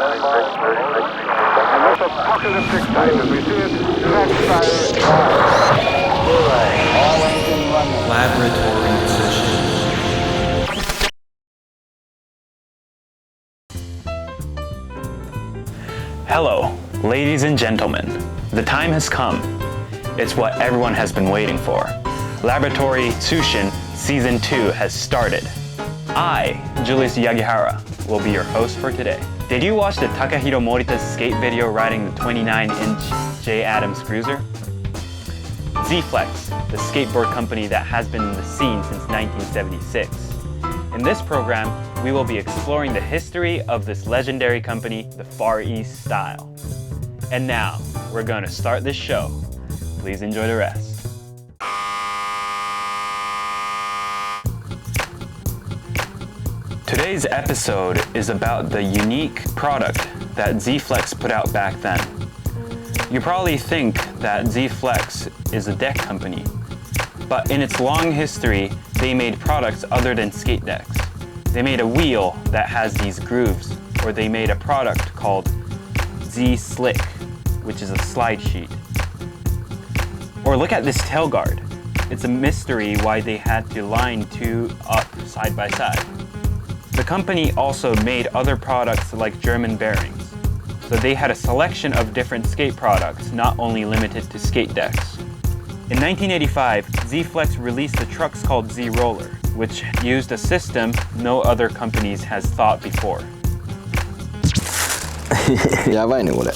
this apocalyptic time as we see it, matched by all engine running. Laboratory position. Hello, ladies and gentlemen. The time has come. It's what everyone has been waiting for. Laboratory Tsushin Season 2 has started. I, Julius Yagihara, will be your host for today. Did you watch the Takahiro Morita's skate video riding the 29-inch J. Adams Cruiser? Z-Flex, the skateboard company that has been in the scene since 1976. In this program, we will be exploring the history of this legendary company, the Far East Style. And now, we're going to start this show. Please enjoy the rest. Today's episode is about the unique product that Z-Flex put out back then. You probably think that Z-Flex is a deck company, but in its long history, they made products other than skate decks. They made a wheel that has these grooves, or they made a product called Z-Slick, which is a slide sheet. Or look at this tail guard. It's a mystery why they had to line two up side by side. The company also made other products like German bearings. So they had a selection of different skate products, not only limited to skate decks. In 1985, Z-Flex released the trucks called Z-Roller, which used a system no other companies has thought before. やばいねこれ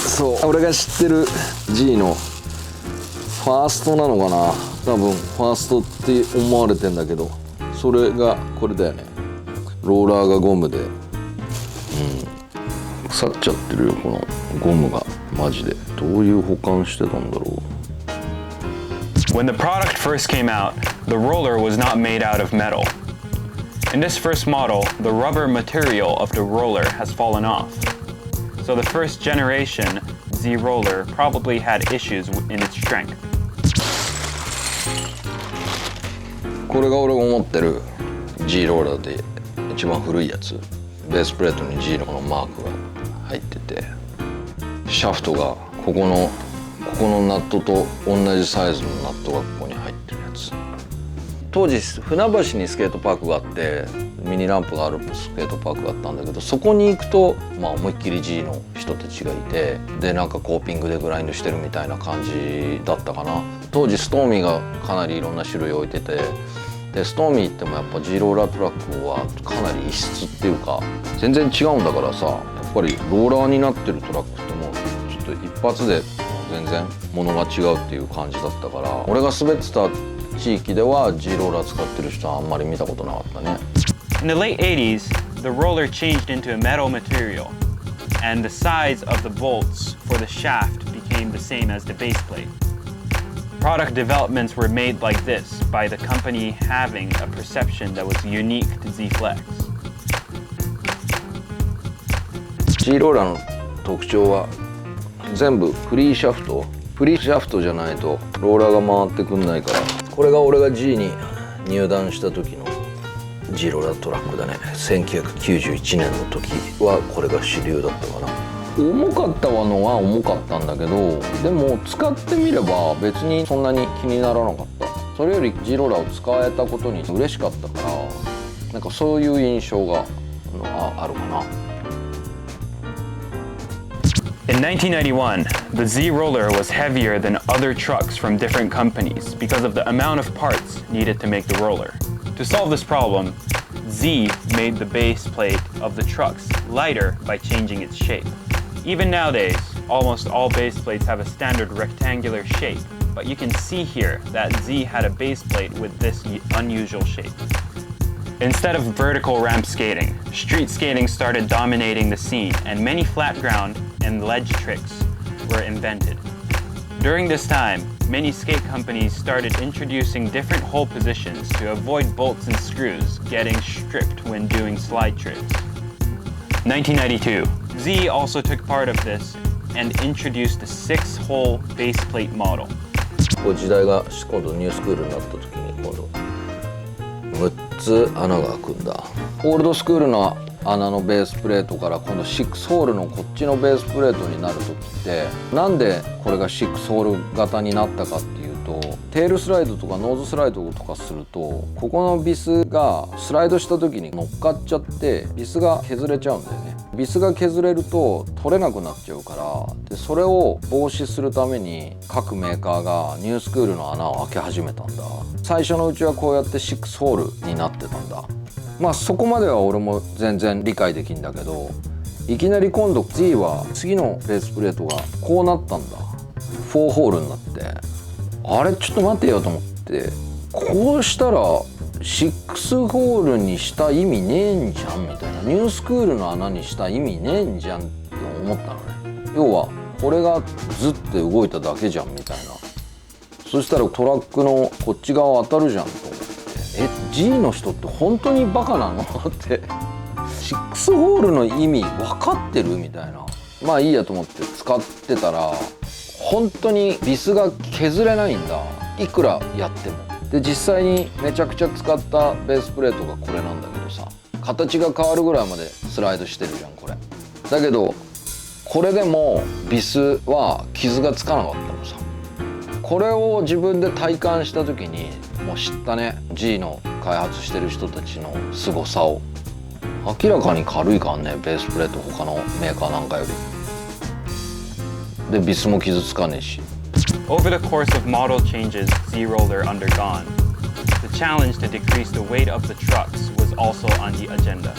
そう俺が知ってる G のファーストなのかな、多分ファーストって思われてんだけど、それがこれだよね。ローラーがゴムで、腐っちゃってるよこのゴムが。マジでどういう保管してたんだろう。 When the product first came out, the roller was not made out of metal. In this first model, the rubber material of the roller has fallen off. So the first generation Z-Roller probably had issues in its strength. これが俺が思ってる G ローラーで一番古いやつ。ベースプレートに G のこのマークが入ってて、シャフトがここのナットと同じサイズのナットがここに入ってるやつ。当時船橋にスケートパークがあって、ミニランプがあるスケートパークがあったんだけど、そこに行くと思いっきり G の人たちがいて、でなんかコーピングでグラインドしてるみたいな感じだったかな。当時ストーミーがかなりいろんな種類置いてて、でストーミーってもやっぱ G ローラートラックはかなり異質っていうか全然違うんだからさ、やっぱりローラーになってるトラックってもうちょっと一発で全然物が違うっていう感じだったから、俺が滑ってた地域では G ローラー使ってる人はあんまり見たことなかったね。In the late 80s, the roller changed into a metal material, and the size of the bolts for the shaft became the same as the base plate. Product developments were made like this by the company having a perception that was unique to Z-Flex. G ローラーの特徴は全部フリーシャフト。フリーシャフトじゃないとローラーが回ってくんないから。これが俺が G に入団した時の G ローラートラックだね。1991年の時はこれが主流だったかな。重かったのは重かったんだけど、でも使ってみれば別にそんなに気にならなかった。それより G ローラーを使えたことに嬉しかったから、なんかそういう印象があるかな。In 1991, the Z-Roller was heavier than other trucks from different companies because of the amount of parts needed to make the roller. To solve this problem, Z made the base plate of the trucks lighter by changing its shape. Even nowadays, almost all base plates have a standard rectangular shape, but you can see here that Z had a base plate with this unusual shape. Instead of vertical ramp skating, street skating started dominating the scene, and many flat ground and ledge tricks were invented. During this time, many skate companies started introducing different hole positions to avoid bolts and screws getting stripped when doing slide tricks. 1992, Z also took part of this and introduced the 6-hole base plate model. 時代が今度ニュースクールになった時に今度6つ穴が開くんだ。オールドスクールの穴のベースプレートから今度6ホールのこっちのベースプレートになる時ってなんでこれが6ホール型になったかっていうと、テールスライドとかノーズスライドとかするとここのビスがスライドした時に乗っかっちゃってビスが削れちゃうんだよね。ビスが削れると取れなくなっちゃうから、でそれを防止するために各メーカーがニュースクールの穴を開け始めたんだ。最初のうちはこうやって6ホールになってたんだ。まあそこまでは俺も全然理解できんだけど、いきなり今度 Z は次のベースプレートがこうなったんだ。4ホールになって、あれちょっと待てよと思って、こうしたら6ホールにした意味ねえんじゃんみたいな、ニュースクールの穴にした意味ねえんじゃんって思ったのね。要はこれがズって動いただけじゃんみたいな。そしたらトラックのこっち側当たるじゃんと思って、G の人って本当にバカなのって6ホールの意味分かってるみたいな。まあいいやと思って使ってたら本当にビスが削れないんだ、いくらやっても。で実際にめちゃくちゃ使ったベースプレートがこれなんだけどさ、形が変わるぐらいまでスライドしてるじゃんこれ。だけどこれでもビスは傷がつかなかったのさ。これを自分で体感した時にもう知ったね、 G の開発してる人たちの凄さを。明らかに軽いからねベースプレート他のメーカーなんかより。でビスも傷つかねえし。Over the course of model changes Z-Roller undergone, the challenge to decrease the weight of the trucks was also on the agenda.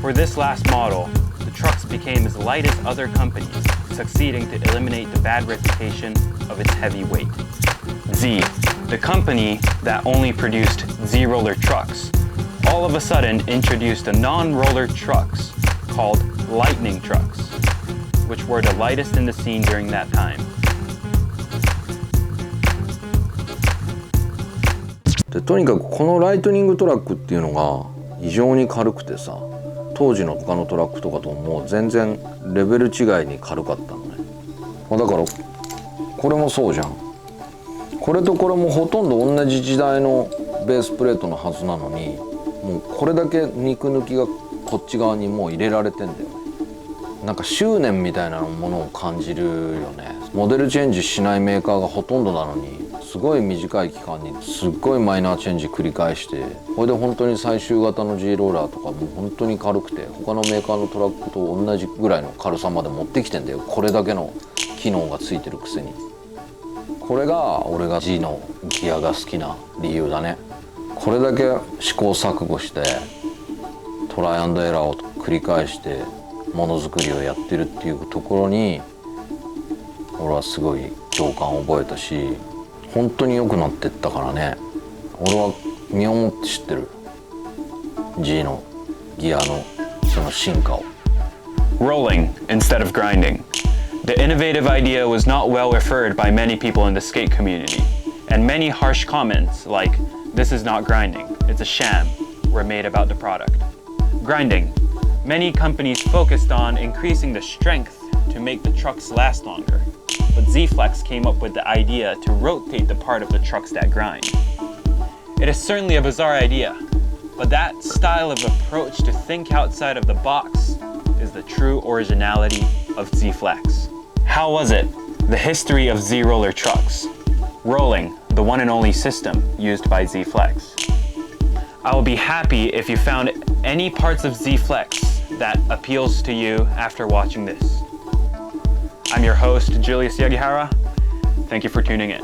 For this last model, the trucks became as light as other companies, succeeding to eliminate the bad reputation of its heavy weight. Z, the company that only produced Z-Roller trucks, all of a sudden introduced a non-roller trucks called Lightning trucks, which were the lightest in the scene during that time. でとにかくこのライトニングトラックっていうのが異常に軽くてさ、当時の他のトラックとかともう全然レベル違いに軽かったのね。だからこれもそうじゃん。これとこれもほとんど同じ時代のベースプレートのはずなのに、もうこれだけ肉抜きがこっち側にもう入れられてんだよね。なんか執念みたいなものを感じるよね。モデルチェンジしないメーカーがほとんどなのに、すごい短い期間にすっごいマイナーチェンジ繰り返して、これで本当に最終型の G ローラーとかも本当に軽くて他のメーカーのトラックと同じぐらいの軽さまで持ってきてんだよ。これだけの機能がついてるくせに。これが俺が G のギアが好きな理由だね。これだけ試行錯誤してトライアンドエラーを繰り返してものづくりをやってるっていうところに俺はすごい共感を覚えたし、本当に良くなってったからね。俺は身をもって知ってる G のギアのその進化を。 Rolling instead of grinding. The innovative idea was not well referred by many people in the skate community, and many harsh comments like, "This is not grinding, it's a sham," were made about the product. Grinding. Many companies focused on increasing the strength to make the trucks last longer, but Z-Flex came up with the idea to rotate the part of the trucks that grind. It is certainly a bizarre idea, but that style of approach to think outside of the box is the true originality of Z-Flex. How was it? The history of Z-Roller trucks. Rolling, the one and only system used by Z-Flex. I will be happy if you found any parts of Z-Flex that appeals to you after watching this. I'm your host, Julius Yagihara. Thank you for tuning in.